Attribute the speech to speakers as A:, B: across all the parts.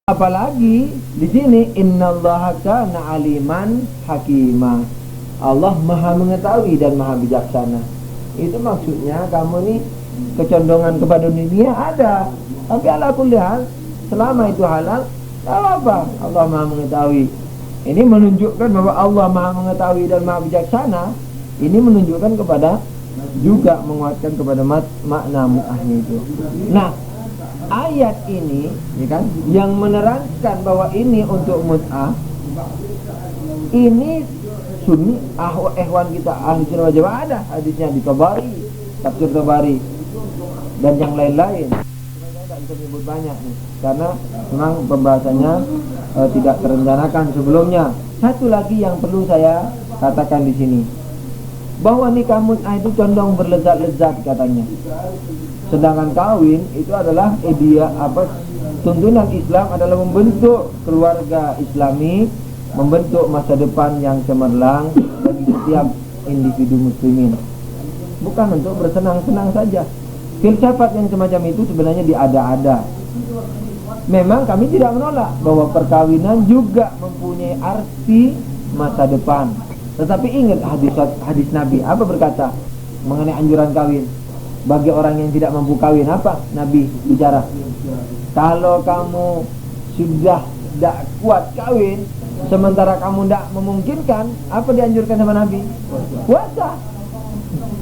A: Apalagi di sini innallaha kana aliman hakima. Allah Maha mengetahui dan Maha bijaksana. Itu maksudnya kamu nih kecondongan kepada dunia ada, tapi ala kulli hal selama itu halal, tak apa. Allah Maha mengetahui. Ini menunjukkan bahwa Allah Maha mengetahui dan Maha bijaksana. Ini menunjukkan kepada, juga menguatkan kepada makna mut'ahnya itu. Nah, ayat ini ya kan, yang menerangkan bahwa ini untuk mut'ah, ini sunni ehwan kita ahli sunnah wal jamaah ada hadisnya di Tabari, tafsir Tabari dan yang lain-lain. Saya tidak bisa menyebut banyak nih, karena memang pembahasannya tidak terencanakan sebelumnya. Satu lagi yang perlu saya katakan di sini, bahwa nikah mut'ah itu condong berlezat-lezat katanya. Sedangkan kawin itu adalah tuntunan Islam adalah membentuk keluarga Islami, membentuk masa depan yang cemerlang bagi setiap individu muslimin. Bukan untuk bersenang-senang saja. Filsafat yang semacam itu sebenarnya diada-ada. Memang kami tidak menolak bahwa perkawinan juga mempunyai arti masa depan. Tetapi ingat hadis Nabi, apa berkata mengenai anjuran kawin bagi orang yang tidak mampu kawin? Apa Nabi bicara? Kalau kamu sudah tidak kuat kawin, sementara kamu tidak memungkinkan, apa dianjurkan sama Nabi? Puasa.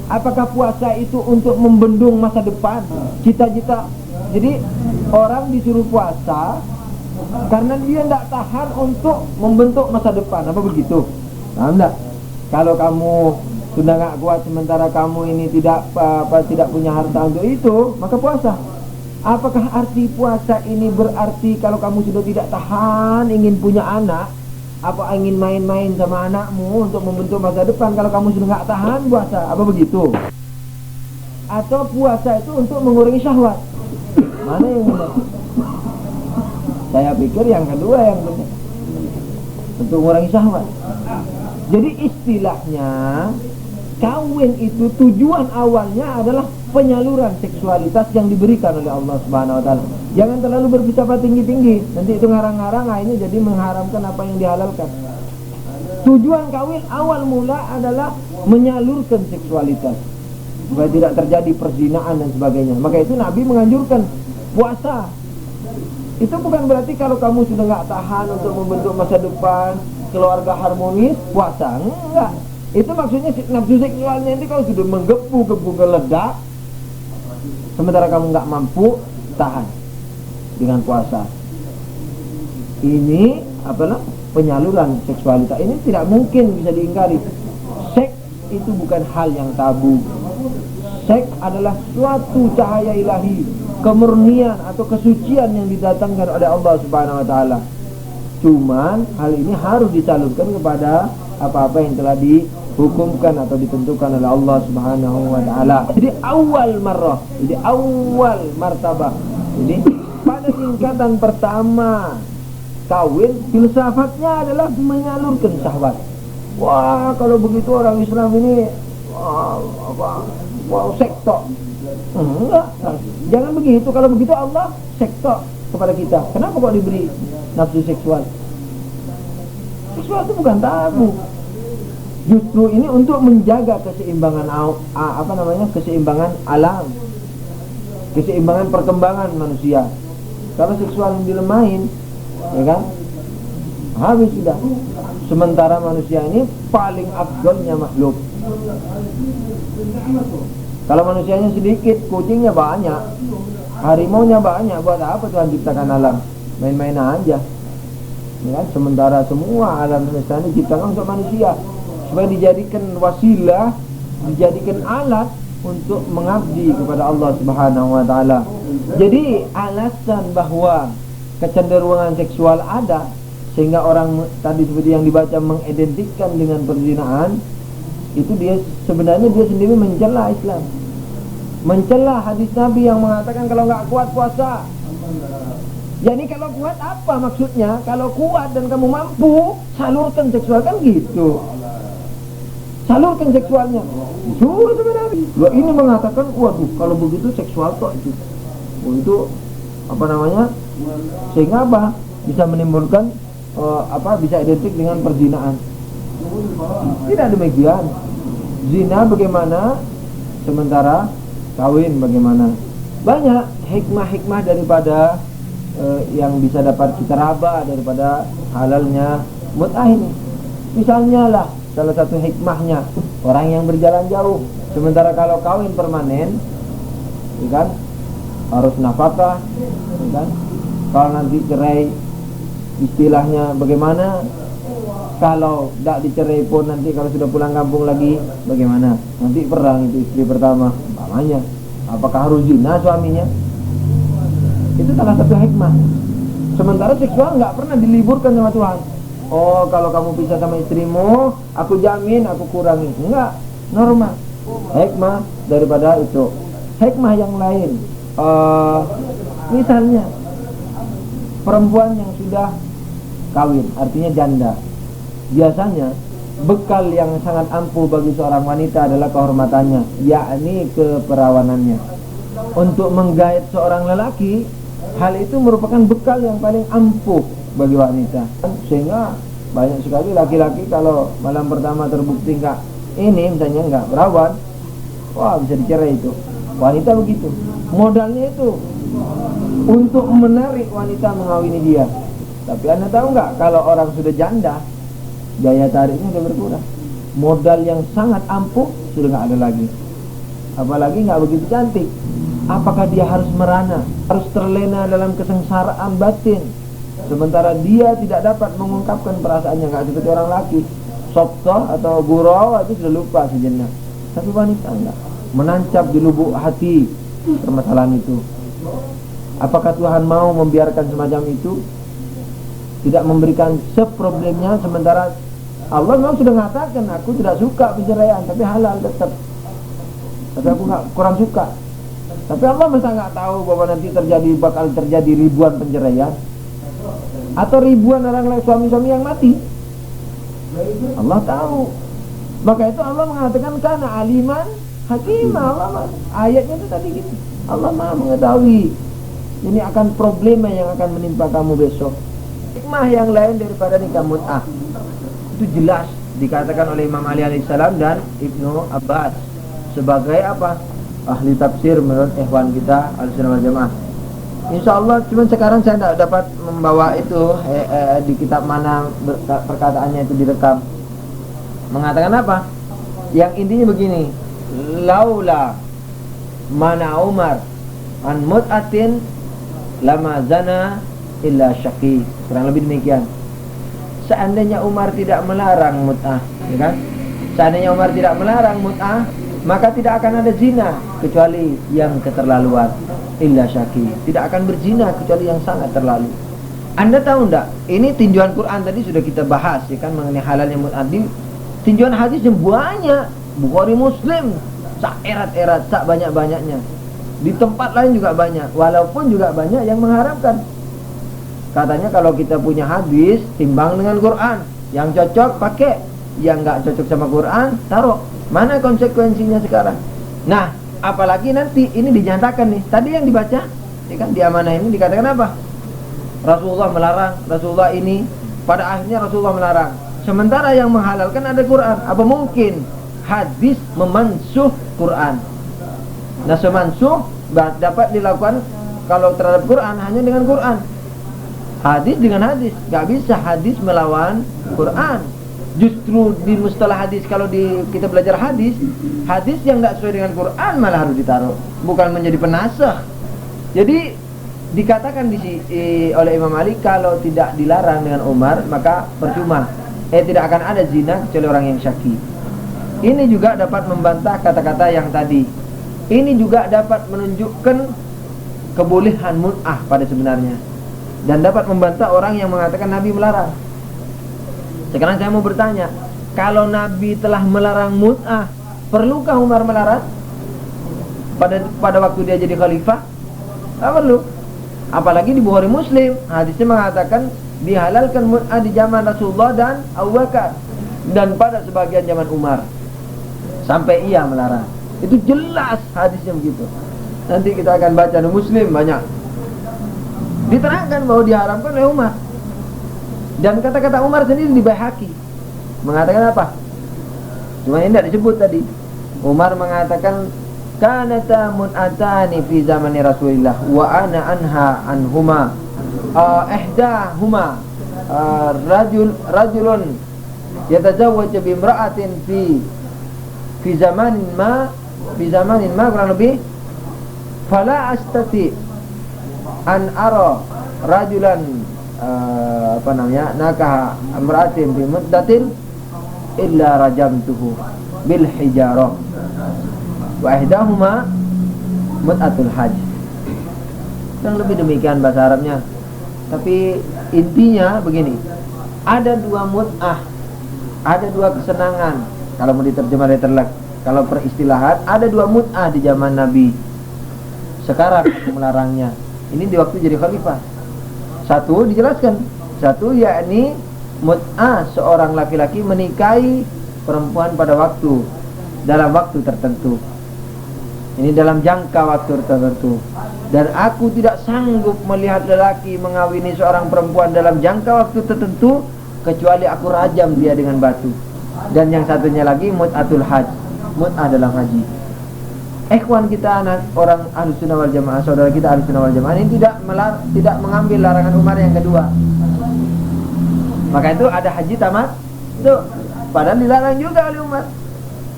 A: Apakah puasa itu untuk membendung masa depan, cita-cita? Jadi orang disuruh puasa karena dia tidak tahan untuk membentuk masa depan, apa begitu? Paham tidak? Kalau kamu sudah nggak kuat sementara kamu ini tidak punya harta untuk itu, maka puasa. Apakah arti puasa ini berarti kalau kamu sudah tidak tahan ingin punya anak, apa ingin main-main sama anakmu untuk membentuk masa depan, kalau kamu sudah nggak tahan puasa, apa begitu? Atau puasa itu untuk mengurangi syahwat? Mana yang benar? Saya pikir yang kedua yang benar, untuk mengurangi syahwat. Jadi istilahnya kawin itu tujuan awalnya adalah penyaluran seksualitas yang diberikan oleh Allah Subhanahu wa taala. Jangan terlalu berbicara tinggi-tinggi, nanti itu ngarang-ngarang akhirnya jadi mengharamkan apa yang dihalalkan. Tujuan kawin awal mula adalah menyalurkan seksualitas supaya tidak terjadi perzinaan dan sebagainya. Maka itu Nabi menganjurkan puasa. Itu bukan berarti kalau kamu sudah nggak tahan untuk membentuk masa depan, keluarga harmonis, puasa. Enggak. Itu maksudnya nafsu seksualnya itu kalau sudah menggebu-gebu meledak, sementara kamu nggak mampu tahan dengan puasa. Ini penyaluran seksualitas ini tidak mungkin bisa diingkari. Seks itu bukan hal yang tabu. Seks adalah suatu cahaya ilahi, kemurnian atau kesucian yang didatangkan oleh Allah Subhanahu wa taala. Cuman hal ini harus disalurkan kepada apa-apa yang telah dihukumkan atau ditentukan oleh Allah Subhanahu wa taala. Jadi awal marrah, jadi awal martabah. Jadi pada tingkatan pertama kawin, filsafatnya adalah menyalurkan syahwat. Wah, kalau begitu orang Islam ini sektor. Enggak, jangan begitu. Kalau begitu Allah sektor kepada kita. Kenapa kok diberi nafsu seksual? Seksual itu bukan tabu. Justru ini untuk menjaga keseimbangan keseimbangan alam, keseimbangan perkembangan manusia. Kalau seksual dilemahin, ya kan, habis sudah. Sementara manusia ini paling afdolnya makhluk. Kalau manusianya sedikit, kucingnya banyak, harimaunya banyak, buat apa Tuhan ciptakan alam? Main-main aja, ya kan? Sementara semua alam semesta ini diciptakan untuk manusia, supaya dijadikan wasilah, dijadikan alat untuk mengabdi kepada Allah Subhanahu wa taala. Jadi alasan bahwa kecenderungan seksual ada, sehingga orang tadi seperti yang dibaca mengidentikan dengan perzinahan, itu dia sebenarnya dia sendiri mencela Islam, mencela hadis Nabi yang mengatakan kalau nggak kuat puasa. Jadi kalau kuat apa maksudnya? Kalau kuat dan kamu mampu, salurkan seksual, kan gitu. Salurkan seksualnya. Suruh sebenarnya. Loh, ini mengatakan, waduh, kalau begitu seksual kok itu. Oh, itu sehingga apa? bisa menimbulkan bisa identik dengan perzinaan. Tidak demikian. Zina bagaimana, sementara kawin bagaimana. Banyak hikmah-hikmah daripada yang bisa dapat kita raba daripada halalnya mut'ah ini. Misalnya lah, salah satu hikmahnya, orang yang berjalan jauh, sementara kalau kawin permanen, ya kan, harus nafkah, ya kan. Kalau nanti cerai, istilahnya bagaimana? Kalau tidak dicerai pun nanti kalau sudah pulang kampung lagi, bagaimana? Nanti perang itu istri pertama, umpamanya. Apakah harus zina suaminya? Itu salah satu hikmah. Sementara seksual nggak pernah diliburkan sama Tuhan. Oh, kalau kamu pisah sama istrimu, aku jamin aku kurangi. Enggak, normal. Hikmah daripada itu. Hikmah yang lain, misalnya perempuan yang sudah kawin, artinya janda. Biasanya bekal yang sangat ampuh bagi seorang wanita adalah kehormatannya, yakni keperawanannya. Untuk menggait seorang lelaki, hal itu merupakan bekal yang paling ampuh bagi wanita. Sehingga banyak sekali laki-laki kalau malam pertama terbukti misalnya enggak berawan, wah bisa dicerai itu. Wanita begitu. Modalnya itu untuk menarik wanita mengawini dia. Tapi Anda tahu enggak, kalau orang sudah janda, daya tariknya sudah berkurang. Modal yang sangat ampuh sudah enggak ada lagi. Apalagi enggak begitu cantik. Apakah dia harus merana, harus terlena dalam kesengsaraan batin, sementara dia tidak dapat mengungkapkan perasaannya, enggak seperti orang laki. Sobtoh atau gurau itu sudah lupa sejenak. Tapi wanita enggak, menancap di lubuk hati permasalahan itu. Apakah Tuhan mau membiarkan semacam itu? Tidak memberikan seproblemnya, sementara Allah memang sudah mengatakan, aku tidak suka penceraian, tapi halal tetap. Tapi aku kurang suka. Tapi Allah masa nggak tahu bahwa nanti bakal terjadi ribuan penceraian atau ribuan orang suami-suami yang mati? Allah tahu. Maka itu Allah mengatakan karena aliman hakimah. Allah ayatnya itu tadi gitu. Allah Maha mengetahui ini akan problema yang akan menimpa kamu besok. Hikmah yang lain daripada nikah mut'ah itu jelas dikatakan oleh Imam Ali alaihissalam dan Ibnu Abbas sebagai apa? Ahli tafsir menurut ikhwan kita Ahlussunnah wal Jamaah. Insyaallah, cuman sekarang saya tidak dapat membawa itu di kitab mana perkataannya itu direkam. Mengatakan apa? Yang intinya begini, laula mana Umar an mut'atin lama zana illa syaqi. Kurang lebih demikian. Seandainya Umar tidak melarang mut'ah, ya kan? Seandainya Umar tidak melarang mut'ah, maka tidak akan ada zina kecuali yang keterlaluan. Illa syaqi. Tidak akan berzina kecuali yang sangat terlalu. Anda tahu enggak? Ini tinjauan Quran tadi sudah kita bahas, ya kan, mengenai halalnya mut'ah. Tinjauan hadis yang banyak, Bukhari Muslim, sak erat-erat, sak banyak-banyaknya. Di tempat lain juga banyak, walaupun juga banyak yang mengharapkan. Katanya kalau kita punya hadis, timbang dengan Quran. Yang cocok pakai, yang enggak cocok sama Quran, taruh. Mana konsekuensinya sekarang? Nah, apalagi nanti ini dinyatakan nih. Tadi yang dibaca, ya kan, di amanah ini dikatakan apa? Rasulullah melarang, Rasulullah ini, pada akhirnya Rasulullah melarang. Sementara yang menghalalkan ada Quran. Apa mungkin hadis memansuh Quran? Nah, semansuh dapat dilakukan kalau terhadap Quran hanya dengan Quran. Hadis dengan hadis, gak bisa hadis melawan Quran. Justru di mustalah hadis, kalau kita belajar hadis yang tidak sesuai dengan Quran malah harus ditaruh, bukan menjadi penasakh. Jadi dikatakan oleh Imam Ali, kalau tidak dilarang dengan Umar maka percuma, tidak akan ada zina kecuali orang yang syaki. Ini juga dapat membantah kata-kata yang tadi. Ini juga dapat menunjukkan kebolehan mut'ah pada sebenarnya, dan dapat membantah orang yang mengatakan Nabi melarang. Sekarang saya mau bertanya, kalau Nabi telah melarang mut'ah, perlukah Umar melarang? Pada waktu dia jadi khalifah? Tak perlu. Apalagi di Bukhari Muslim, hadisnya mengatakan dihalalkan mut'ah di zaman Rasulullah dan Abu Bakar, dan pada sebagian zaman Umar, sampai ia melarang. Itu jelas hadisnya begitu. Nanti kita akan baca di Muslim banyak. Diterangkan bahwa diharamkan oleh Umar. Dan kata-kata Umar sendiri di Baihaqi mengatakan apa? Cuma ini tidak disebut tadi. Umar mengatakan kanata mut'atani fi zamani Rasulillah wa ana anha anhuma ihdahuma rajulun yatazawwaj bi imra'atin fi zamanin ma kurang lebih fala astati an ara rajulan nakaha imra'atin bi muddatin illa rajamtuhu bil hijarah wa ihdahuma mut'atul hajj. Yang lebih demikian bahasa Arabnya. Tapi intinya begini, ada dua mut'ah, ada dua kesenangan. Kalau mau diterjemah letterlek, kalau peristilahan, ada dua mut'ah di zaman Nabi. Sekarang melarangnya. Ini di waktu jadi khalifah. Satu dijelaskan, satu yakni mut'ah seorang laki-laki menikahi perempuan pada waktu, dalam waktu tertentu. Ini dalam jangka waktu tertentu. Dan aku tidak sanggup melihat lelaki mengawini seorang perempuan dalam jangka waktu tertentu kecuali aku rajam dia dengan batu. Dan yang satunya lagi mut'atul hajj, mut'ah dalam haji. Ikhwan kita orang Ahlussunnah wal Jamaah, saudara kita Ahlussunnah wal Jamaah ini tidak mengambil larangan Umar yang kedua. Maka itu ada haji tamat itu, padahal dilarang juga oleh Umar.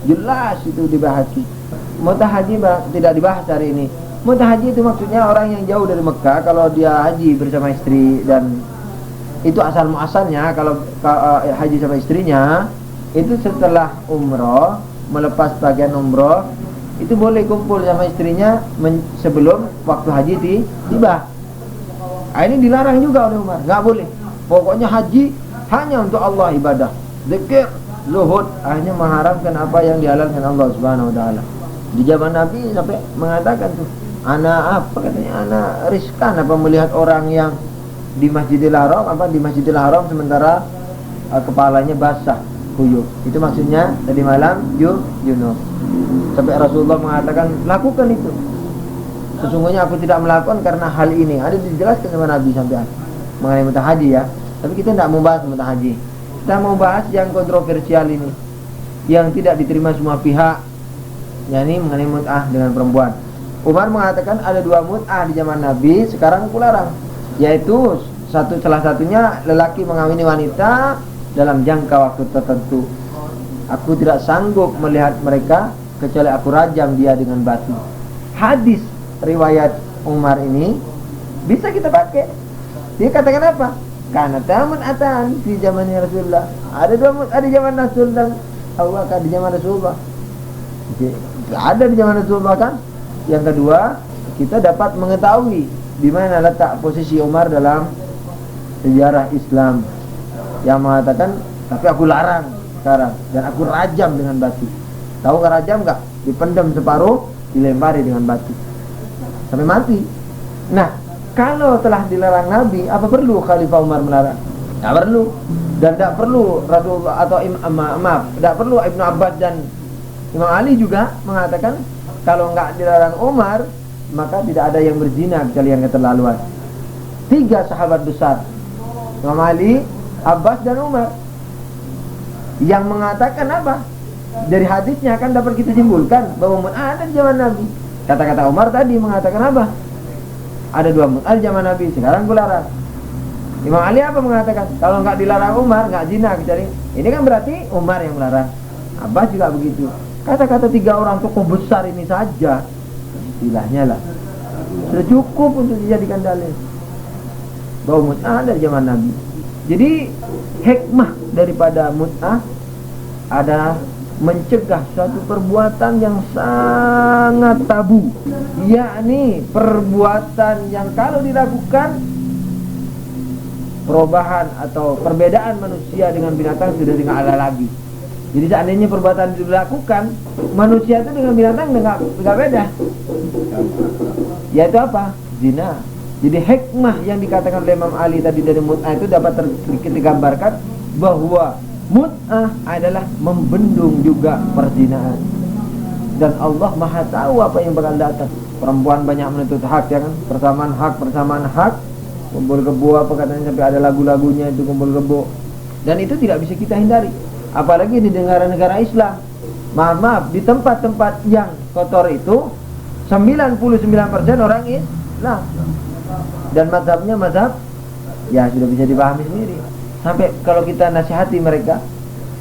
A: Jelas itu dibahas. Mut'ah haji tidak dibahas hari ini. Mut'ah haji itu maksudnya orang yang jauh dari Mekah, kalau dia haji bersama istri, dan itu asal muasalnya kalau haji sama istrinya itu setelah umroh, melepas bagian umroh itu boleh kumpul sama istrinya sebelum waktu haji tiba. Ini dilarang juga oleh Umar, nggak boleh. Pokoknya haji hanya untuk Allah, ibadah, zikir, zuhud, hanya mengharamkan apa yang dihalalkan Allah Subhanahu wa taala. Di zaman Nabi sampai mengatakan tuh, anak riskan apa melihat orang yang di Masjidil Haram sementara kepalanya basah kuyup. Itu maksudnya tadi malam junub. Sampai Rasulullah mengatakan lakukan itu. Sesungguhnya aku tidak melakukan karena hal ini. Ada dijelaskan sama Nabi sampai mengenai mut'ah haji ya. Tapi kita tidak mau bahas mut'ah haji. Kita mau bahas yang kontroversial ini, yang tidak diterima semua pihak. Yakni mengenai mut'ah dengan perempuan. Umar mengatakan ada dua mut'ah di zaman Nabi, sekarang aku larang. Yaitu salah satunya lelaki mengawini wanita dalam jangka waktu tertentu. Aku tidak sanggup melihat mereka kecuali aku rajam dia dengan batu. Hadis riwayat Umar ini bisa kita pakai. Dia katakan apa? Karena tamun atan di zamannya Rasulullah. Ada dua mut'ah di zaman Rasul dan Abu Bakar di zaman Rasulullah. Ada di zaman Rasulullah kan. Yang kedua, kita dapat mengetahui di mana letak posisi Umar dalam sejarah Islam, yang mengatakan tapi aku larang sekarang dan aku rajam dengan batu. Tahu nggak rajam nggak? Dipendam separuh, dilempari dengan batu sampai mati. Nah, kalau telah dilarang Nabi, apa perlu Khalifah Umar melarang? Tidak perlu. Dan tidak perlu Rasulullah atau tidak perlu Ibnu Abbas dan Imam Ali juga mengatakan kalau enggak dilarang Umar, maka tidak ada yang berzina kecuali yang keterlaluan. 3 sahabat besar, Imam Ali, Abbas dan Umar, yang mengatakan apa? Dari hadisnya akan dapat kita simpulkan bahwa mut'ah ada di zaman Nabi. Kata-kata Umar tadi mengatakan apa? Ada 2 mut'ah di zaman Nabi, sekarang gue larang. Imam Ali apa mengatakan? Kalau enggak dilarang Umar, enggak zina kecuali. Ini kan berarti Umar yang melarang. Abbas juga begitu. Kata-kata 3 orang tokoh besar ini saja, istilahnya lah, sudah cukup untuk dijadikan dalil bahwa mut'ah ada di zaman Nabi. Jadi hikmah daripada mut'ah ada mencegah suatu perbuatan yang sangat tabu, yakni perbuatan yang kalau dilakukan perubahan atau perbedaan manusia dengan binatang sudah tidak ada lagi. Jadi seandainya perbuatan itu dilakukan, manusia itu dengan binatang enggak beda. Yaitu apa? Zina. Jadi hikmah yang dikatakan oleh Imam Ali tadi dari mut'ah itu dapat digambarkan bahwa mut'ah adalah membendung juga perzinaan. Dan Allah Maha tahu apa yang bakal datang. Perempuan banyak menuntut hak, ya kan? Persamaan hak. kumpul kebo apa katanya, sampai ada lagu-lagunya itu kumpul kebo. Dan itu tidak bisa kita hindari, apalagi di negara-negara Islam. Maaf, di tempat-tempat yang kotor itu 99% orang Islam. Dan mazhabnya mazhab, ya sudah bisa dipahami sendiri. Sampai kalau kita nasihati mereka,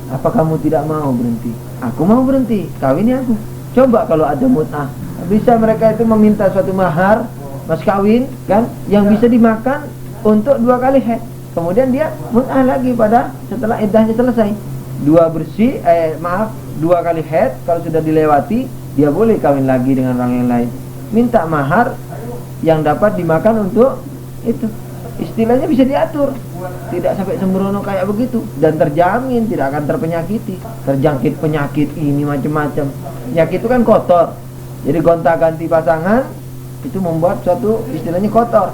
A: apa kamu tidak mau berhenti? Aku mau berhenti, kawini aku. Coba kalau ada mut'ah, bisa mereka itu meminta suatu mahar, mas kawin kan, yang bisa dimakan untuk 2 kali haid. Kemudian dia mut'ah lagi pada setelah iddahnya selesai. 2 kali haid, kalau sudah dilewati, dia boleh kawin lagi dengan orang yang lain. Minta mahar yang dapat dimakan untuk itu. Istilahnya bisa diatur, tidak sampai sembrono kayak begitu, dan terjamin tidak akan terjangkit penyakit ini macam-macam. Penyakit itu kan kotor, jadi gonta-ganti pasangan itu membuat suatu istilahnya kotor,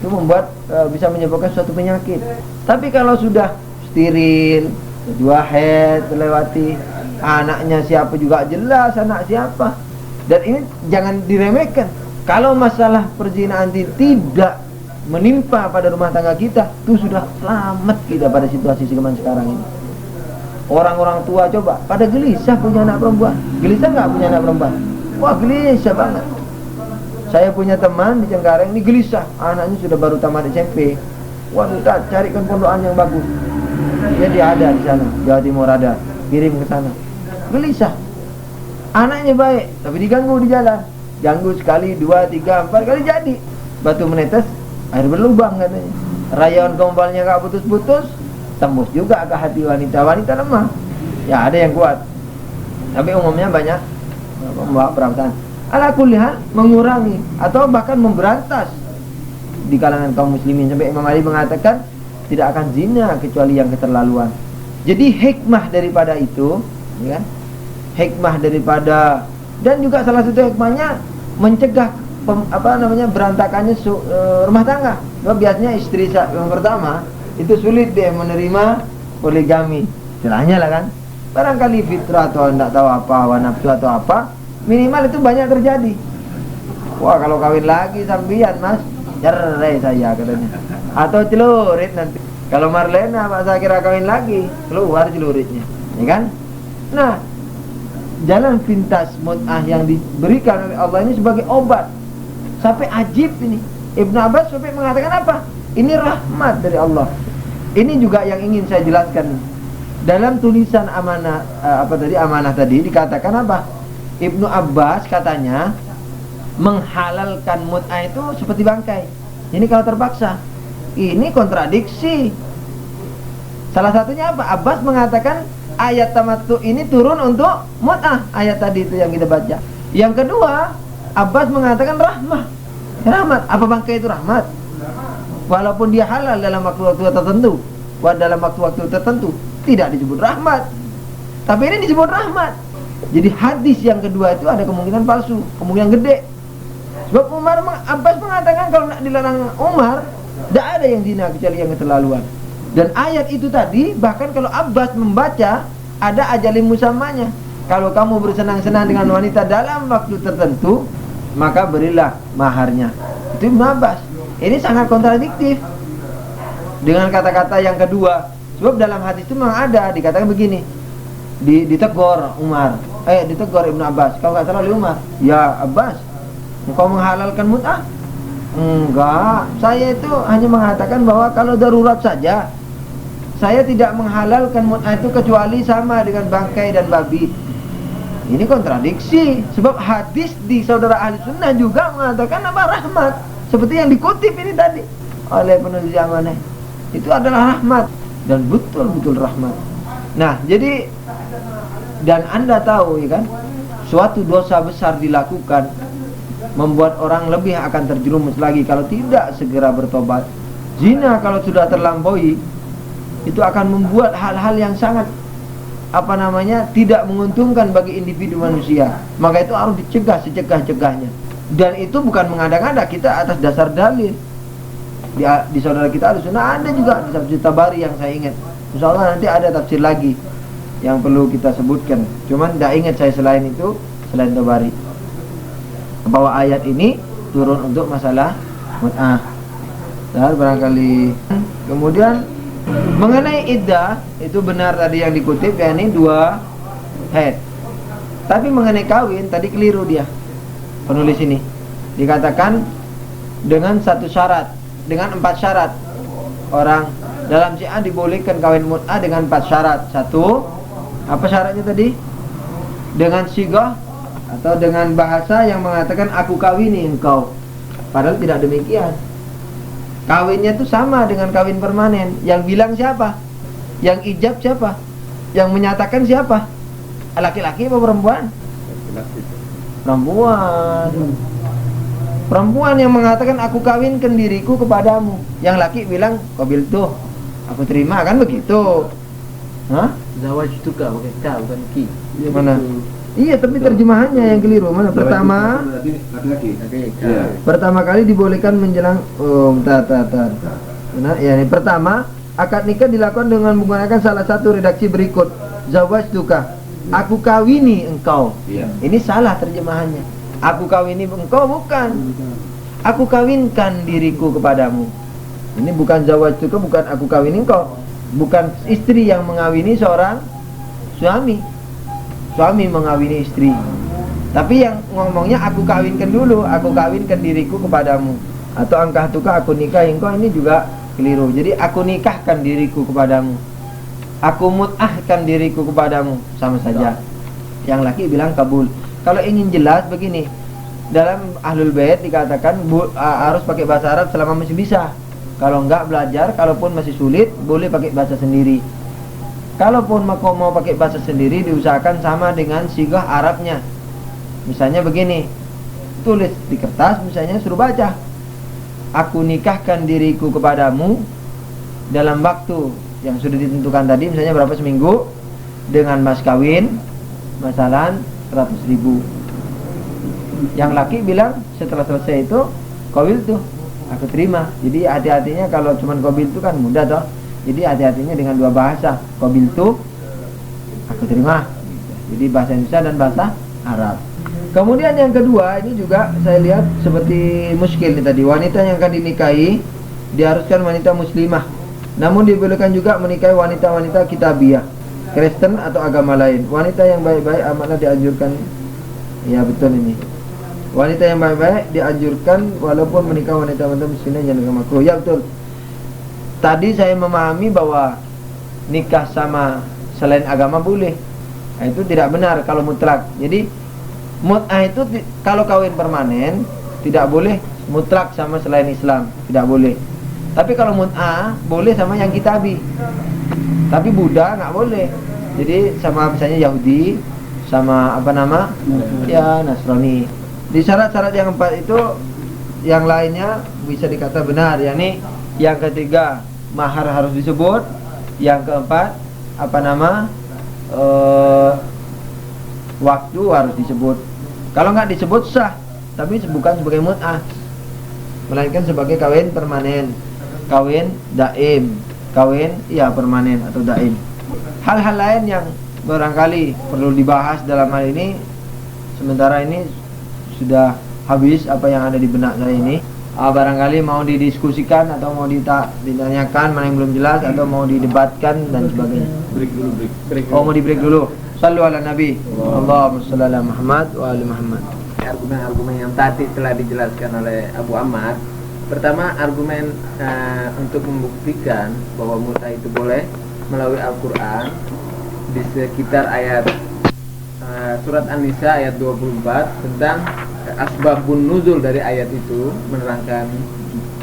A: itu membuat bisa menyebabkan suatu penyakit. Tapi kalau sudah steril, 2 haid terlewati, anaknya siapa juga jelas anak siapa, dan ini jangan diremehkan. Kalau masalah perzinahan tidak menimpa pada rumah tangga kita, itu sudah selamat kita pada situasi zaman sekarang ini. Orang-orang tua coba pada gelisah punya anak perempuan. Gelisah nggak punya anak perempuan? Wah, gelisah banget. Saya punya teman di Cengkareng ini gelisah, anaknya sudah baru tamat SMP. Wah, minta carikan pondokan yang bagus. Jadi ada di sana, Jawa Timur ada, kirim ke sana. Gelisah. Anaknya baik, tapi diganggu di jalan. Ganggu sekali, 2, 3, 4 kali jadi. Batu menetes, air berlubang katanya. Rayon gombalnya gak putus-putus, tembus juga ke hati wanita. Wanita lemah, ya ada yang kuat, tapi umumnya banyak membawa perasaan. Ala kulli hal, mengurangi atau bahkan memberantas di kalangan kaum muslimin. Sampai Imam Ali mengatakan tidak akan zina kecuali yang keterlaluan. Jadi hikmah daripada itu, ya, hikmah daripada, dan juga salah satu hikmahnya mencegah berantakannya rumah tangga. Biasanya istri yang pertama itu sulit dia menerima poligami, istilahnya lah kan. Barangkali fitrah atau tidak tahu apa, hawa nafsu atau apa, minimal itu banyak terjadi. Wah, kalau kawin lagi sambian mas, cerai saya katanya, atau celurit nanti. Kalau Marlena Pak saya kira kawin lagi, keluar celuritnya, ya kan? Nah, jalan pintas mut'ah yang diberikan oleh Allah ini sebagai obat. Sampai ajib ini, Ibnu Abbas sampai mengatakan apa? Ini rahmat dari Allah. Ini juga yang ingin saya jelaskan. Dalam tulisan amanah amanah tadi dikatakan apa? Ibnu Abbas katanya menghalalkan mut'ah itu seperti bangkai. Ini kalau terpaksa. Ini kontradiksi. Salah satunya apa? Abbas mengatakan ayat tamattu ini turun untuk mut'ah, ayat tadi itu yang kita baca. Yang kedua, Abbas mengatakan rahmat. Apa bangkai itu rahmat? Walaupun dia halal dalam waktu-waktu tertentu, dalam waktu-waktu tertentu tidak disebut rahmat, tapi ini disebut rahmat. Jadi hadis yang kedua itu ada kemungkinan palsu, kemungkinan gede. Sebab Abbas mengatakan kalau nak dilarang Umar, tidak ada yang zina kecuali yang keterlaluan. Dan ayat itu tadi, bahkan kalau Abbas membaca, ada ajalin musamanya. Kalau kamu bersenang-senang dengan wanita dalam waktu tertentu, maka berilah maharnya. Itu Ibnu Abbas. Ini sangat kontradiktif dengan kata-kata yang kedua. Sebab dalam hadis itu memang ada dikatakan begini, ditegur Umar, ditegur Ibnu Abbas, kau nggak salah oleh Umar. Ya Abbas, engkau menghalalkan mut'ah? Enggak, saya itu hanya mengatakan bahwa kalau darurat saja, saya tidak menghalalkan mut'ah itu kecuali sama dengan bangkai dan babi. Ini kontradiksi, sebab hadis di saudara ahli sunnah juga mengatakan apa? Rahmat, seperti yang dikutip ini tadi oleh penulis amanah. Itu adalah rahmat, dan betul-betul rahmat. Nah, jadi, dan Anda tahu ya kan, suatu dosa besar dilakukan membuat orang lebih akan terjerumus lagi kalau tidak segera bertobat. Zina kalau sudah terlampaui itu akan membuat hal-hal yang sangat tidak menguntungkan bagi individu manusia. Maka itu harus dicegah secegah-cegahnya. Dan itu bukan mengada-ngada, kita atas dasar dalil. Di saudara kita ada sunnah, ada juga di tafsir Tabari yang saya ingat. Insyaallah nanti ada tafsir lagi yang perlu kita sebutkan. Cuman tidak ingat saya selain itu, selain Tabari, bahwa ayat ini turun untuk masalah mut'ah. Nah, barangkali. Kemudian mengenai iddah itu benar tadi yang dikutip, yakni 2 haid. Tapi mengenai kawin tadi keliru dia. Penulis ini dikatakan dengan 1 syarat, dengan 4 syarat. Orang dalam Syiah dibolehkan kawin mut'ah dengan 4 syarat. 1, apa syaratnya tadi? Dengan sigah atau dengan bahasa yang mengatakan aku kawini engkau. Padahal tidak demikian. Kawinnya itu sama dengan kawin permanen. Yang bilang siapa? Yang ijab siapa? Yang menyatakan siapa? Laki-laki atau perempuan? Perempuan. Perempuan yang mengatakan aku kawinkan diriku kepadamu. Yang laki bilang qabil tuh, aku terima, kan begitu. Hah?
B: Zawaj itu kah pakai ka bukan ki.
A: Mana? Iya, tapi terjemahannya yang keliru. Mana? Pertama,
C: laki-laki.
A: pertama kali dibolehkan menjelang Nah, ya, ini pertama, akad nikah dilakukan dengan menggunakan salah satu redaksi berikut. Zawajtuka, aku kawini engkau.
C: Iya.
A: Ini salah terjemahannya. Aku kawini engkau, bukan. Aku kawinkan diriku kepadamu. Ini bukan zawajtuka, bukan aku kawini engkau. Bukan istri yang mengawini seorang suami. Suami mengawini istri. Tapi yang ngomongnya aku kawinkan dulu, aku kawinkan diriku kepadamu. Atau angkah tuka aku nikah engkau, ini juga keliru. Jadi aku nikahkan diriku kepadamu, aku mut'ahkan diriku kepadamu, sama saja. Yang laki bilang kabul. Kalau ingin jelas begini, dalam Ahlul Bait dikatakan harus pakai bahasa Arab selama masih bisa. Kalau enggak belajar, kalaupun masih sulit, boleh pakai bahasa sendiri. Kalaupun mau pakai bahasa sendiri, diusahakan sama dengan sigah Arabnya. Misalnya begini, tulis di kertas, misalnya suruh baca. Aku nikahkan diriku kepadamu dalam waktu yang sudah ditentukan tadi, misalnya berapa, seminggu, dengan mas kawin, masalan 100.000. Yang laki bilang setelah selesai itu, qabil tuh, aku terima. Jadi hati-hatinya kalau cuma qabil itu kan mudah toh. Jadi hati-hatinya dengan 2 bahasa, qabil tuh, aku terima. Jadi bahasa Indonesia dan bahasa Arab. Kemudian yang kedua, ini juga saya lihat seperti muskil nih tadi. Wanita yang akan dinikahi diharuskan wanita muslimah. Namun dibolehkan juga menikahi wanita-wanita kitabiah, Kristen atau agama lain. Wanita yang baik-baik amatlah dianjurkan. Ya betul ini. Wanita yang baik-baik dianjurkan walaupun menikah wanita-wanita muslimah yang dengan makruh. Ya betul. Tadi saya memahami bahwa nikah sama selain agama boleh. Nah, itu tidak benar kalau mutlak. Jadi mut'ah itu kalau kawin permanen tidak boleh mutlak sama selain Islam, tidak boleh. Tapi kalau mut'ah boleh sama yang kitabi. Tapi Buddha nggak boleh. Jadi sama misalnya Yahudi, sama apa nama? Ya Nasrani. Di syarat-syarat yang 4 itu, yang lainnya bisa dikata benar. Yakni yang ketiga, mahar harus disebut. Yang keempat, apa nama? Waktu harus disebut. Kalau nggak disebut sah, tapi bukan sebagai mut'ah, melainkan sebagai kawin permanen, kawin daim, kawin ya permanen atau daim. Hal-hal lain yang barangkali perlu dibahas dalam hal ini, sementara ini sudah habis apa yang ada di benak saya ini. Barangkali mau didiskusikan atau mau ditanyakan mana yang belum jelas atau mau didebatkan dan sebagainya. Break. Oh, mau di break dulu. Sallu ala Nabi. Allahumma shalli ala Muhammad wa ali Muhammad.
B: Argumen-argumen yang tadi telah dijelaskan oleh Abu Ammar. Pertama, argumen untuk membuktikan bahwa mut'ah itu boleh melalui Al-Quran di sekitar ayat surat An-Nisa ayat 24 tentang asbabun nuzul dari ayat itu, menerangkan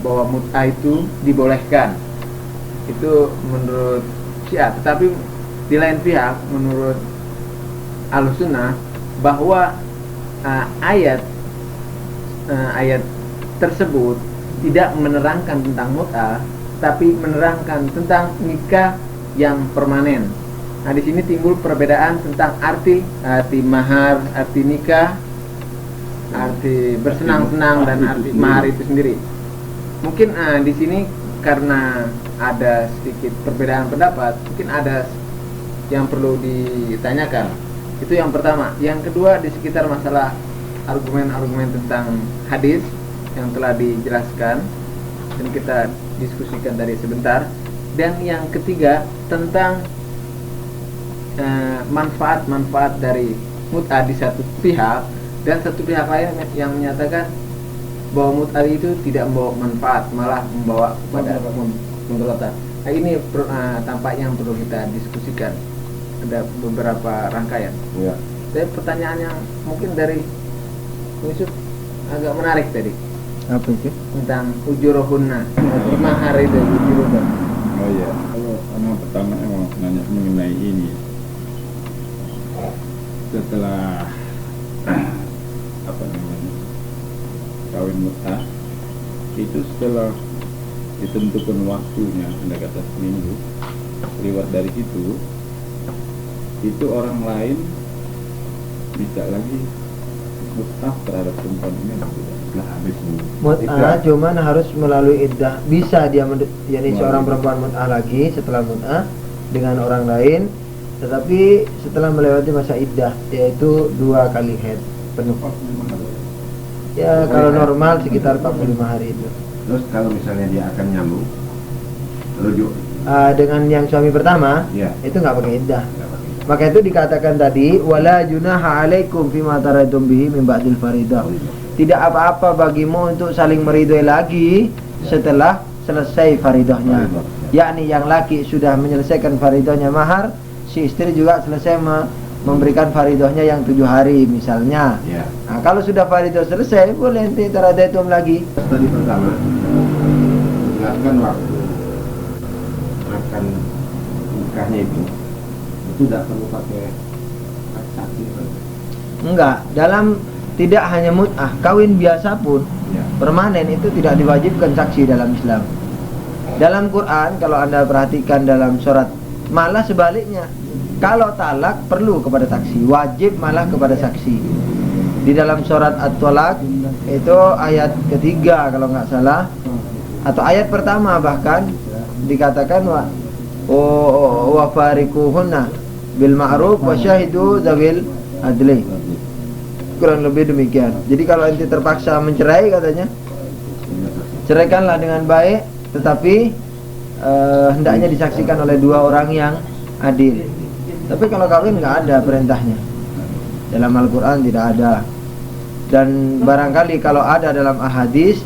B: bahwa mut'ah itu dibolehkan. Itu menurut Syiah. Tetapi di lain pihak menurut Ahlussunnah bahwa ayat tersebut tidak menerangkan tentang mut'ah, tapi menerangkan tentang nikah yang permanen. Nah, di sini timbul perbedaan tentang arti mahar, arti nikah, arti bersenang-senang, dan arti mahar itu sendiri. Mungkin di sini karena ada sedikit perbedaan pendapat, mungkin ada yang perlu ditanyakan. Itu yang pertama. Yang kedua, di sekitar masalah argumen-argumen tentang hadis yang telah dijelaskan, dan kita diskusikan tadi sebentar. Dan yang ketiga tentang manfaat-manfaat dari mut'ah di satu pihak dan satu pihak lain yang menyatakan bahwa mut'ah itu tidak membawa manfaat, malah membawa kepada kemudaratan. Nah, ini tampaknya yang perlu kita diskusikan. Ada beberapa rangkaian.
C: Ya.
B: Tapi pertanyaan yang mungkin dari Yusuf agak menarik tadi
A: Apa itu?
B: tentang ujurohunna, mahar itu ujurohunna.
C: Oh iya, kalau anak pertama emang nanya mengenai ini. Setelah apa namanya kawin mut'ah itu setelah ditentukan waktunya, anda kata seminggu, lewat dari itu orang lain bisa lagi mut'ah terhadap perempuan ini sudah habis
A: Mut'ah cuman harus melalui iddah. Bisa dia yakni seorang perempuan mut'ah lagi setelah mut'ah dengan orang lain, tetapi setelah melewati masa iddah, yaitu 2 kali haid penuh. Ya kalau normal sekitar 45 hari itu.
D: Terus kalau misalnya dia akan nyambung, rujuk,
A: Dengan yang suami pertama,
D: ya,
A: itu nggak pakai iddah.
D: nggak pakai.
A: Maka itu dikatakan tadi wala junaha alaikum fima taradum bihi min ba'dil faridah. Tidak apa-apa bagimu untuk saling meridhoi lagi setelah selesai faridahnya. Yakni yang laki sudah menyelesaikan faridahnya mahar, si istri juga selesai memberikan faridahnya yang 7 hari misalnya.
D: Ya.
A: Nah, kalau sudah faridah selesai, boleh nanti taradaitum lagi.
D: Tadi pertama, jelaskan waktu akan nikahnya itu tidak perlu pakai saksi.
A: Enggak, dalam tidak hanya mut'ah, kawin biasa pun
D: Ya.
A: permanen itu tidak diwajibkan saksi dalam Islam. Dalam Quran kalau Anda perhatikan dalam surat, malah sebaliknya. Kalau talak perlu kepada saksi, wajib malah kepada saksi. Di dalam surat At-Talaq itu ayat ketiga kalau nggak salah, atau ayat pertama bahkan dikatakan wa farikuhunna bil ma'ruf wa syahidu zawil adli. Kurang lebih demikian. Jadi kalau ente terpaksa mencerai katanya, ceraikanlah dengan baik, tetapi hendaknya disaksikan oleh 2 orang yang adil. Tapi kalau kawin nggak ada perintahnya. Dalam Al-Quran tidak ada. Dan barangkali kalau ada dalam ahadis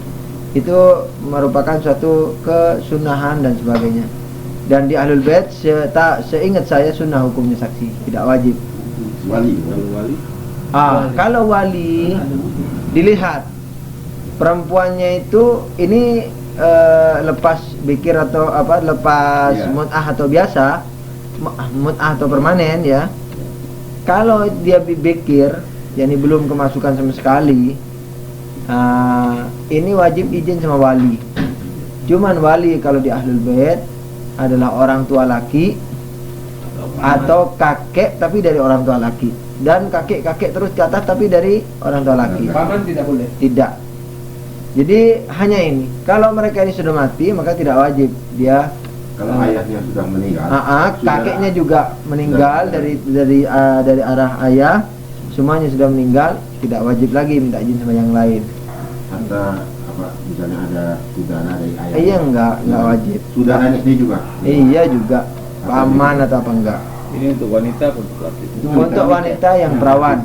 A: itu merupakan suatu kesunahan dan sebagainya. Dan di Ahlul Bait seingat saya sunnah hukumnya saksi, tidak wajib.
D: Wali.
A: Kalau wali dilihat perempuannya itu ini lepas bikir atau lepas
D: Ya.
A: mut'ah atau biasa, mut'ah atau permanen ya. Kalau dia bikir, yakni belum kemasukan sama sekali, ini wajib izin sama wali. Cuman wali kalau di Ahlul Bait adalah orang tua laki atau kakek tapi dari orang tua laki, dan kakek-kakek terus ke atas tapi dari orang tua laki.
B: Paman tidak boleh.
A: Tidak. Jadi hanya ini. Kalau mereka ini sudah mati maka tidak wajib dia.
D: Kalau ayahnya sudah meninggal,
A: Kakeknya juga meninggal dari arah ayah, semuanya sudah meninggal, tidak wajib lagi minta izin sama yang lain.
D: atau apa misalnya ada saudara dari ayah.
A: Iya enggak wajib.
D: Saudaranya sendiri juga.
A: Iya juga. Paman atau apa enggak.
C: Ini untuk wanita atau untuk laki?
A: Untuk wanita yang perawan.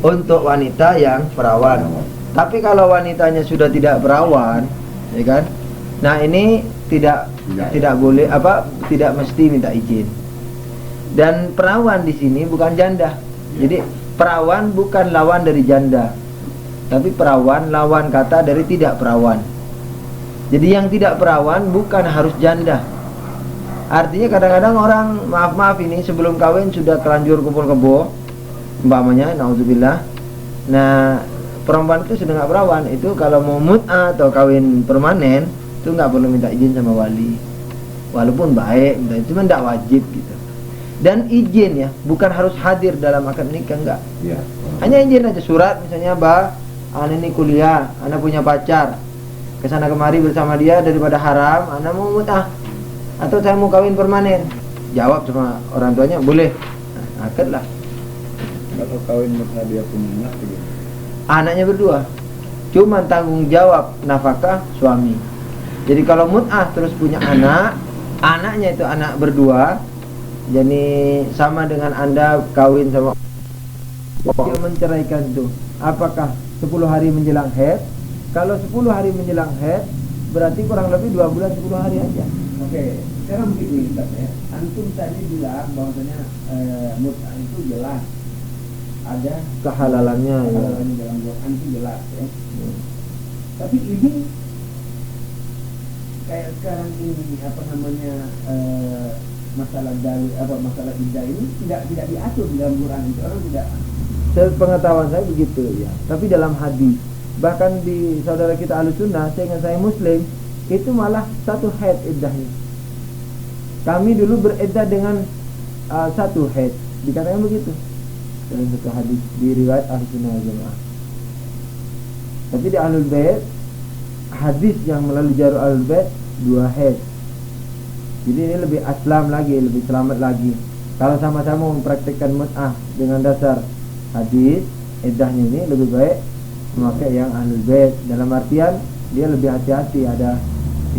A: Untuk wanita yang perawan. Tapi kalau wanitanya sudah tidak perawan, ya kan? Nah, ini tidak boleh tidak mesti minta izin. Dan perawan di sini bukan janda. Jadi perawan bukan lawan dari janda. Tapi perawan lawan kata dari tidak perawan. Jadi yang tidak perawan bukan harus janda. Artinya kadang-kadang orang maaf ini sebelum kawin sudah terlanjur kumpul kebo, umpamanya, naudzubillah. Nah, perempuan itu sudah nggak perawan, itu kalau mau mut'ah atau kawin permanen itu nggak perlu minta izin sama wali. Walaupun baik, cuma tidak wajib gitu. Dan izin ya, bukan harus hadir dalam akad nikah, enggak.
D: Iya.
A: Hanya izin aja, surat misalnya, anak ini kuliah, anak punya pacar, kesana kemari bersama dia daripada haram, anak mau mut'ah atau saya mau kawin permanen, jawab sama orang tuanya, boleh, nah, akad lah.
C: Kalau kawin mut'ah dia punya anak begitu.
A: Anaknya berdua, cuman tanggung jawab nafkah suami. Jadi kalau mut'ah terus punya anak, anaknya itu anak berdua, jadi sama dengan Anda kawin sama dia menceraikan itu. Apakah 10 hari menjelang haid? Kalau 10 hari menjelang haid, berarti kurang lebih 2 bulan 10 hari aja.
E: Oke, sekarang begini Ustaz ya. Antum tadi bilang bahwasanya mut'ah itu jelas ada
A: Kehalalannya ya.
E: halalannya dalam Quran itu jelas ya. Tapi ini kayak sekarang ini apa namanya masalah dalil masalah iddah ini tidak diatur di dalam Quran itu orang tidak.
A: Sepengetahuan saya begitu ya. Tapi dalam hadis, bahkan di saudara kita Ahlussunnah, seingat saya Muslim, itu malah 1 haid iddahnya. Kami dulu beriddah dengan 1 haid, dikatakan begitu dalam satu hadis di riwayat Ahlussunnah wal Jamaah. Tapi di Ahlul Bait, hadis yang melalui jalur Ahlul Bait 2 haid. Jadi ini lebih aslam lagi, lebih selamat lagi. Kalau sama-sama mempraktikkan mut'ah dengan dasar hadis, iddahnya ini lebih baik memakai yang Ahlul Bait. Dalam artian dia lebih hati-hati, ada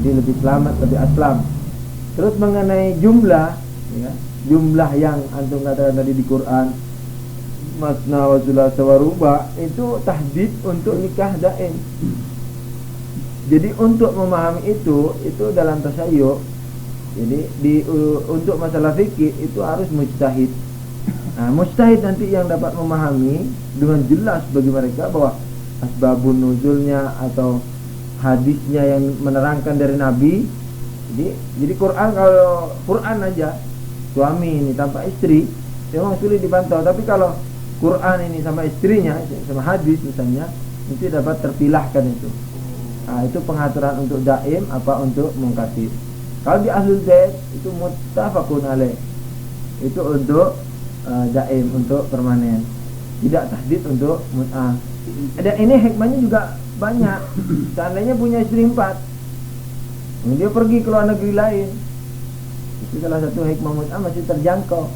A: jadi lebih selamat, lebih aslam. Terus mengenai jumlah ya, jumlah yang antum katakan tadi di Quran masna wa thulatsa wa ruba, itu tahdid untuk nikah daim. Jadi untuk memahami itu dalam tasyayyu, jadi untuk masalah fikih itu harus mujtahid. Nah, mujtahid nanti yang dapat memahami dengan jelas bagi mereka bahwa asbabun nuzulnya atau hadisnya yang menerangkan dari Nabi. Jadi Quran, kalau Quran aja suami ini tanpa istri memang sulit dipantau, tapi kalau Quran ini sama istrinya, sama hadis misalnya, itu dapat terpilahkan itu. Nah, itu pengaturan untuk daim apa untuk munqati'. Kalau di Ahlul Bait itu muttafaqun alaih. Itu untuk daim, untuk permanen. Tidak tahdid untuk mut'ah. Dan ini hikmahnya juga banyak. Seandainya punya istri 4, dia pergi ke luar negeri lain, itu salah satu hikmah mut'ah masih terjangkau.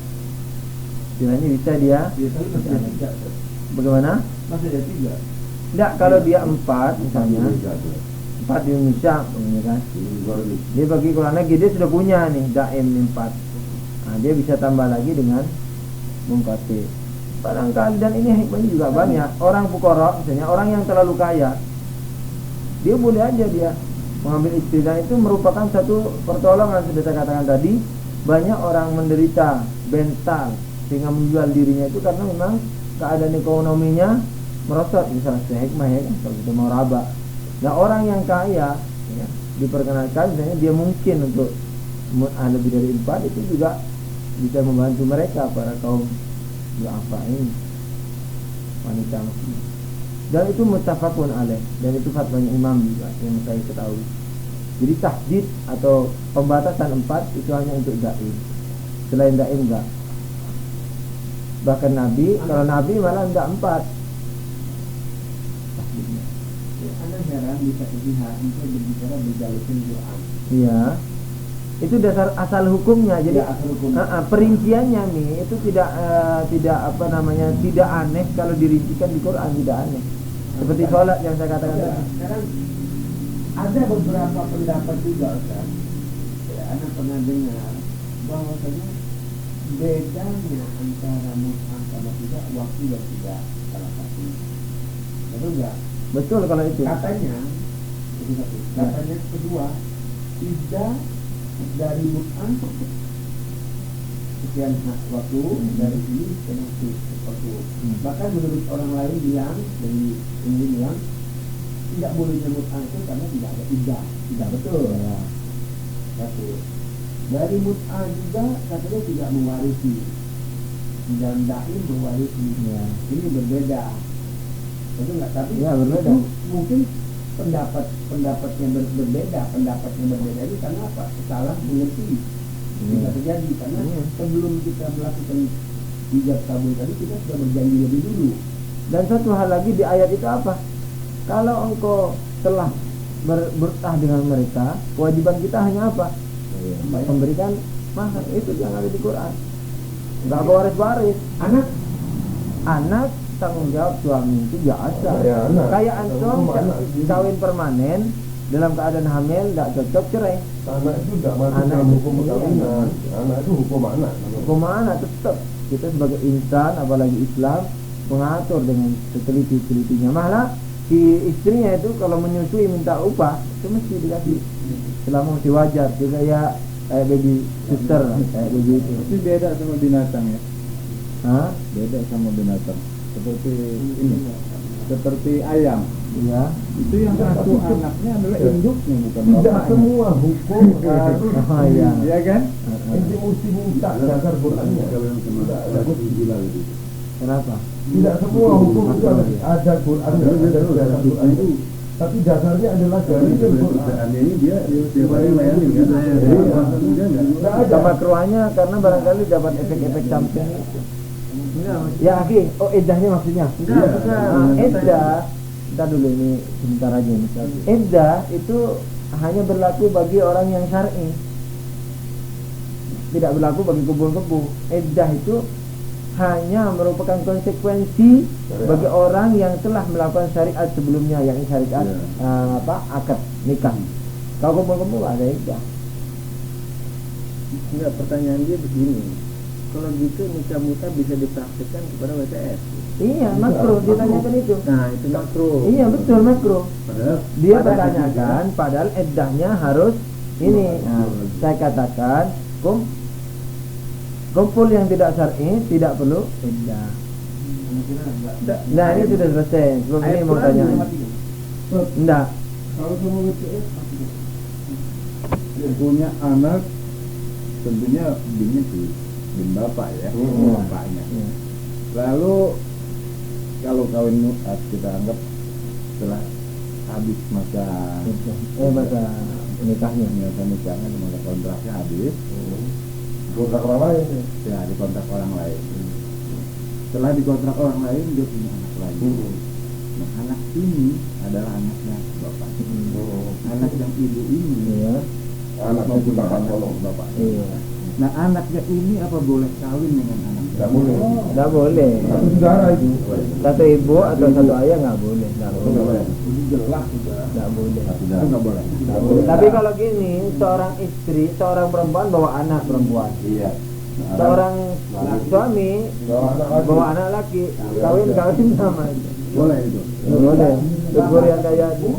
A: Istilahnya bisa dia. Bagaimana?
E: Masih ada 3.
A: Tidak, kalau dia 4 misalnya, 4 di Indonesia, ya kan? Dia pergi ke luar negeri, dia sudah punya nih daim 4. Nah, dia bisa tambah lagi dengan munqati'. Barangkali, dan ini hikmahnya juga banyak. Orang fuqara misalnya, orang yang terlalu kaya, dia boleh aja dia mengambil istri, dan itu merupakan satu pertolongan. Sudah saya katakan tadi, banyak orang menderita bental sehingga menjual dirinya itu karena memang keadaan ekonominya merosot. Misalnya hikmah ya kan, kalau kita mau raba. Nah, orang yang kaya ya, diperkenalkan misalnya dia mungkin untuk lebih dari 4, itu juga bisa membantu mereka, para kaum du'afa ini, wanita muslim. Dan itu muttafaqun alaih, dan itu fatwanya imam juga yang saya ketahui. Jadi tahdid atau pembatasan 4 itu hanya untuk daim. Selain daim enggak. Bahkan Nabi, kalau Nabi malah enggak 4. Tahdidnya.
E: Anda heran bisa pihak untuk berbicara berdalilkan Quran.
A: Iya. Itu dasar asal hukumnya. Jadi
E: asal hukum.
A: Perinciannya nih itu tidak apa namanya, tidak aneh kalau dirincikan di Quran, tidak aneh. Seperti sholat yang saya katakan tadi.
E: Sekarang ada beberapa pendapat juga Ustaz. Ya, Anda pernah dengar bahwasanya bedanya antara mut'ah sama tidak waktu yang tidak salah satu. Betul enggak?
A: Betul kalau itu.
E: Katanya itu satu. Katanya kedua, tidak dari mut'ah sekian waktu, dari sini sekian waktu. Bahkan menurut orang lain bilang, dari ini bilang tidak boleh mut'ah itu karena tidak ada iddah. Tidak betul ya. Satu. Dari mut'ah juga katanya tidak mewarisi, dan daim mewarisi.
A: Ya.
E: Ini berbeda. Betul nggak? Tapi
A: ya, berbeda.
E: Itu mungkin pendapat yang berbeda. Pendapat yang berbeda ini karena apa? Salah mengerti. Bisa terjadi karena sebelum kita melakukan ijab kabul tadi, kita sudah berjanji lebih dulu.
A: Dan satu hal lagi di ayat itu apa? Kalau engkau telah bertah dengan mereka, kewajiban kita hanya apa? Memberikan mahar. Itu yang ada di Quran. Enggak waris-waris. Anak tanggung jawab suami itu biasa.
C: Ya, anak.
A: Kayak antum kawin permanen, dalam keadaan hamil tidak cocok cerai.
F: Anak itu tidak masuk
A: Anak
F: dalam
A: itu
F: hukum perkawinan. Anak itu hukum anak.
A: Hukum anak tetap kita sebagai insan, apalagi Islam, mengatur dengan seteliti-telitinya. Malah si istrinya itu kalau menyusui minta upah itu mesti dikasih selama masih wajar. Juga ya kayak baby sister lah, kayak baby itu.
C: Tapi beda sama binatang ya.
A: Hah?
C: Beda sama binatang. Seperti ini. Seperti ayam.
A: Iya.
C: Itu yang satu anaknya adalah induknya, bukan
F: Tidak
C: bapaknya.
F: semua hukum harus
A: Oh iya.
C: Iya kan?
F: ini mesti minta dasar Qurannya. Tidak ada.
A: Kenapa?
F: Tidak semua hukum itu ada Qurannya, ada dasar Quran itu. Tapi dasarnya adalah dari Quran.
D: Ini dia tiap hari layanin kan?
F: Tidak ada.
A: Kemakruhannya karena barangkali dapat efek-efek samping. Ya akhi, oh iddahnya maksudnya? Iddah, kita dulu ini sebentar aja nih. Iddah itu hanya berlaku bagi orang yang syar'i, tidak berlaku bagi kubu-kubu. Iddah itu hanya merupakan konsekuensi bagi orang yang telah melakukan syariat sebelumnya, yang syariat akad nikah. Kalau kubu-kubu ada iddah.
B: Enggak, pertanyaan dia begini. Kalau gitu nikah muta bisa dipraktikkan kepada WTS.
A: Iya, makruh ditanyakan itu.
B: Nah, itu makruh.
A: Iya betul makruh.
D: Padahal
A: Dia bertanyakan, padahal iddahnya harus ini. Nah, saya katakan kumpul yang tidak syar'i tidak perlu iddah. Nah ini sudah selesai. Sebelum ini mau tanya. Enggak.
F: Kalau semua WTS
C: Punya anak tentunya bin bapak ya, bapaknya. Lalu kalau kawin mu'at kita anggap setelah habis masa
A: Masa nikahnya.
C: masa kontraknya habis,
F: kontrak orang lain.
C: ya dikontrak orang lain. Setelah dikontrak orang lain dia punya anak lagi. Nah, anak ini adalah anaknya bapak. Anak yang ibu ini
A: Iya.
F: Anak itu tak tolong.
C: bapak.
A: Iya.
C: Nah, anaknya ini apa boleh kawin dengan anaknya?
F: Tidak boleh.
A: Enggak boleh.
F: Satu saudara itu.
A: Satu ibu atau satu ayah enggak boleh. Enggak boleh.
F: Ini jelas sudah.
A: Enggak boleh.
C: Enggak boleh.
A: Nggak boleh. Tapi kalau gini, seorang istri, seorang perempuan bawa anak perempuan.
D: iya.
A: Seorang suami bawa anak laki, kawin sama itu.
C: Boleh itu.
A: Nggak boleh. Tutbur yang Dayani.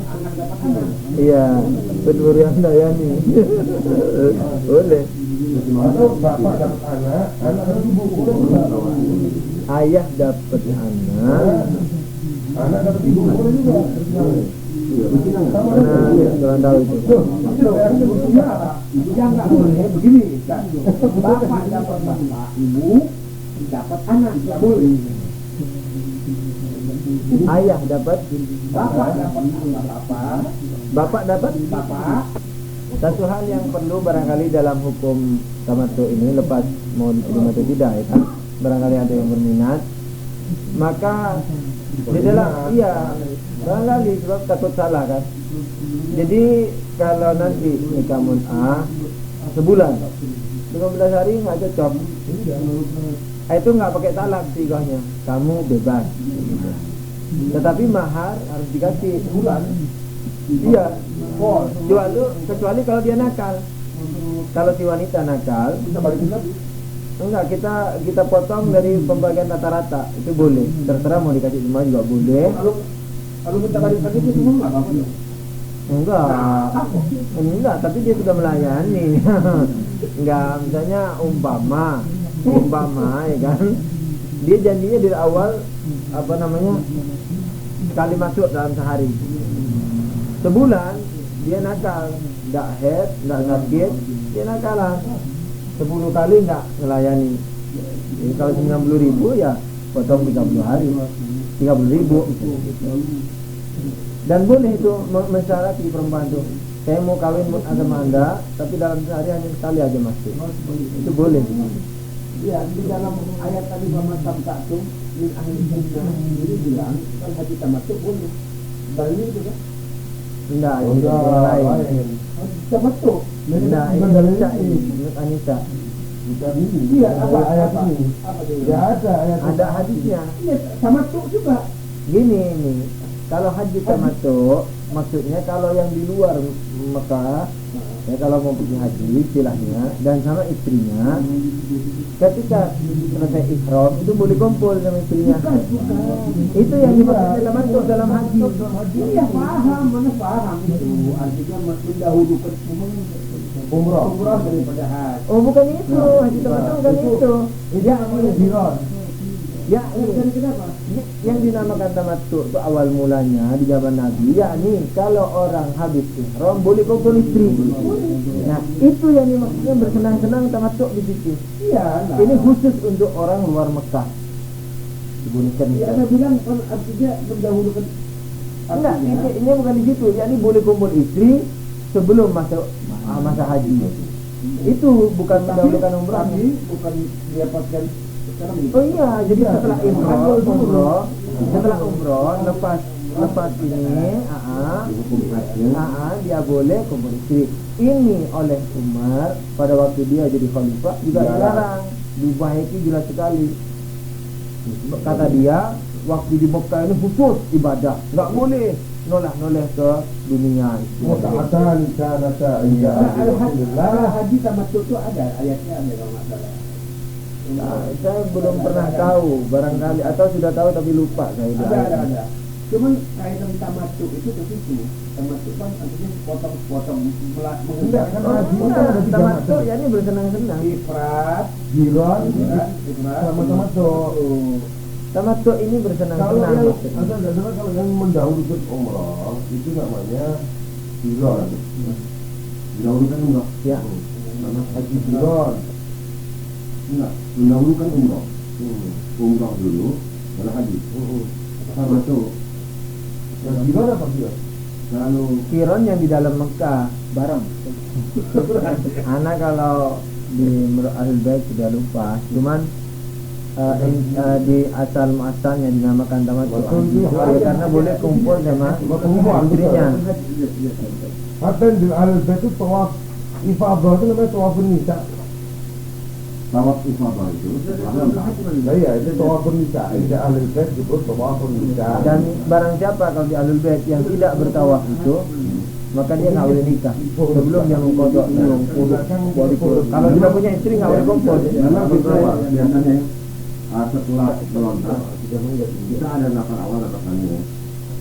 A: Iya, Tutbur yang Dayani. Boleh.
F: Atau bapak dapat anak dapat ibu.
A: Ayah dapat
F: Anak dapat ibu. Boleh juga.
A: mana kurang tahu itu.
E: Yang nggak boleh begini, kan? Bapak dapat bapak, ibu dapat anak, nggak boleh.
A: Ayah dapat,
E: Bapak dapat
A: bapak dapat.
E: bapak.
A: Satu hal yang perlu barangkali dalam hukum tamattu ini, lepas mau diterima atau tidak ya kan, barangkali ada yang berminat, maka di dalam barangkali sebab takut salah kan. Jadi kalau nanti nikah mut'ah sebulan 15 hari nggak cocok, itu nggak pakai talak sigahnya, kamu bebas. Tetapi mahar harus dikasih sebulan. Iya. Kecuali kalau dia nakal. Kalau si wanita nakal,
F: Bisa balikin lagi.
A: enggak, kita potong dari pembagian rata-rata, itu boleh. Terserah mau dikasih semua juga boleh.
F: Kalau kita balikan itu semua nggak apa-apa.
A: Enggak, tapi dia sudah melayani. Enggak, misalnya umpama ya kan, dia janjinya dari awal sekali masuk dalam sehari. Sebulan dia nakal, enggak head, enggak sakit, dia nakalan. 10 kali enggak melayani. Jadi kalau 90.000 ya potong 30 hari, 30.000 dan boleh itu mensyarat di perempuan itu, saya mau kawin sama Anda tapi dalam sehari hanya sekali aja masuk, itu boleh.
E: Ya, di dalam ayat tadi sama tamtatu min ahli sunnah ini bilang kan haji tamattu boleh. Dalil itu kan?
A: Enggak, itu yang lain.
E: Tamattu.
A: Enggak, ini Anissa ini, menurut Anissa.
E: Iya, apa
F: ayat
E: apa?
F: ini?
E: Apa dia?
F: Tidak ada ayat.
A: Ada hadisnya.
E: Iya, tamattu juga.
A: Gini nih, kalau haji tamattu maksudnya kalau yang di luar Mekah, ya kalau mau pergi haji istilahnya dan sama istrinya, ketika selesai ihram itu boleh kumpul sama istrinya. Itu yang dimaksudnya tamattu dalam haji.
E: Iya paham, mana paham itu artinya mendahulukan umrah daripada haji.
A: Oh bukan itu, haji tamattu bukan itu.
F: Itu namanya jiran.
A: Ya, kenapa? Yang dinamakan tamattu itu awal mulanya di zaman Nabi, yakni kalau orang habis ihram boleh kumpul istri. Nah, itu yang dimaksudnya bersenang-senang tamattu di situ.
E: Iya, nah.
A: Ini khusus untuk orang luar Mekah. Dibunyikan
E: Ya, saya bilang artinya mendahulukan.
A: enggak, ini bukan di situ, yakni boleh kumpul istri sebelum masuk masa haji. Itu bukan mendahulukan umrah.
E: Tapi bukan didapatkan sekarang ini.
A: Oh iya, jadi setelah umroh lepas ini, dia boleh kumpul istri. Ini oleh Umar pada waktu dia jadi khalifah juga dilarang, dibaiki jelas sekali. Kata dia, waktu di Mekah ini khusus ibadah, nggak boleh noleh ke dunia.
F: Muta'atan kana sa'iya.
E: Haji tamattu itu ada ayatnya, ada kalau nggak salah.
A: Nah, saya belum pernah tahu, barangkali atau sudah tahu tapi lupa saya.
E: Ada. Cuman kaitan tamattu itu ke situ. Tamattu kan artinya potong-potong
F: Enggak, kan haji itu
A: Enggak,
F: ada 3
A: tamattu
F: macam.
A: ya ini bersenang-senang.
E: ifrat,
F: Jiran
E: ifrat,
F: sama tamattu.
A: Tamattu ini
F: Kalau
A: bersenang-senang.
F: yang
A: maksudnya.
F: kalau yang mendahulukan umrah itu namanya jiran.
D: Didahulukan umroh.
A: Ya.
F: Nama haji jiran.
D: Enggak, mendahulukan umroh. Umroh dulu, baru haji. Sama tuh.
F: Yang jiran apa dia?
D: Kalau
A: Kiron yang di dalam Mekah bareng. Anak kalau di Ahlul Bait sudah lupa, cuman di asal muasal yang dinamakan tamattu karena boleh kumpul sama istrinya.
F: Hatta di al-bait itu tawaf ifadah itu namanya tawafun nisa.
D: tawaf ifadah itu
F: Nah, iya, itu tawafun nisa. Itu al-bait disebut tawafun nisa.
A: Dan barang siapa kalau di Ahlul Bait yang tidak bertawaf itu, maka dia nggak boleh nikah sebelum dia mengkodok. Kalau tidak punya istri nggak boleh kumpul.
D: karena biasanya setelah melontar kita ada nafas awal nafas akhir.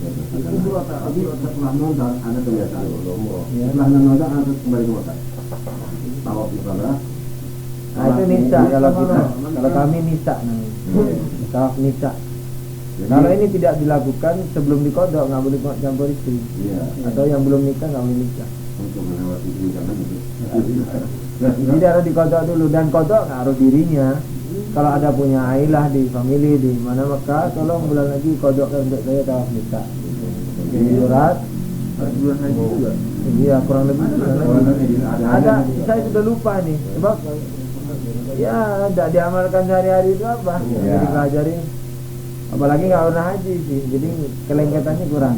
D: Tapi setelah melontar ada kebiasaan. Setelah melontar harus kembali ke Mekah. Tawaf ifadah.
A: Nah itu nisa kalau kita, kalau kami nisa namanya. Tawaf nisa. Kalau ini tidak dilakukan sebelum dikodok nggak boleh campur istri.
D: Iya.
A: Atau yang belum nikah nggak boleh nikah.
D: Untuk melewati ini jangan itu.
A: Jadi harus dikodok dulu dan kodok nggak harus dirinya. Kalau ada punya ailah di family di mana Mekah, tolong bulan lagi kodokkan untuk saya tawaf nisa. Jadi surat.
B: Bulan haji juga.
A: Iya kurang lebih bulan lagi. Ada, saya sudah lupa nih sebab ya tidak diamalkan sehari-hari itu apa? Jadi pelajarin. Apalagi nggak pernah haji sih, jadi kelengketannya kurang.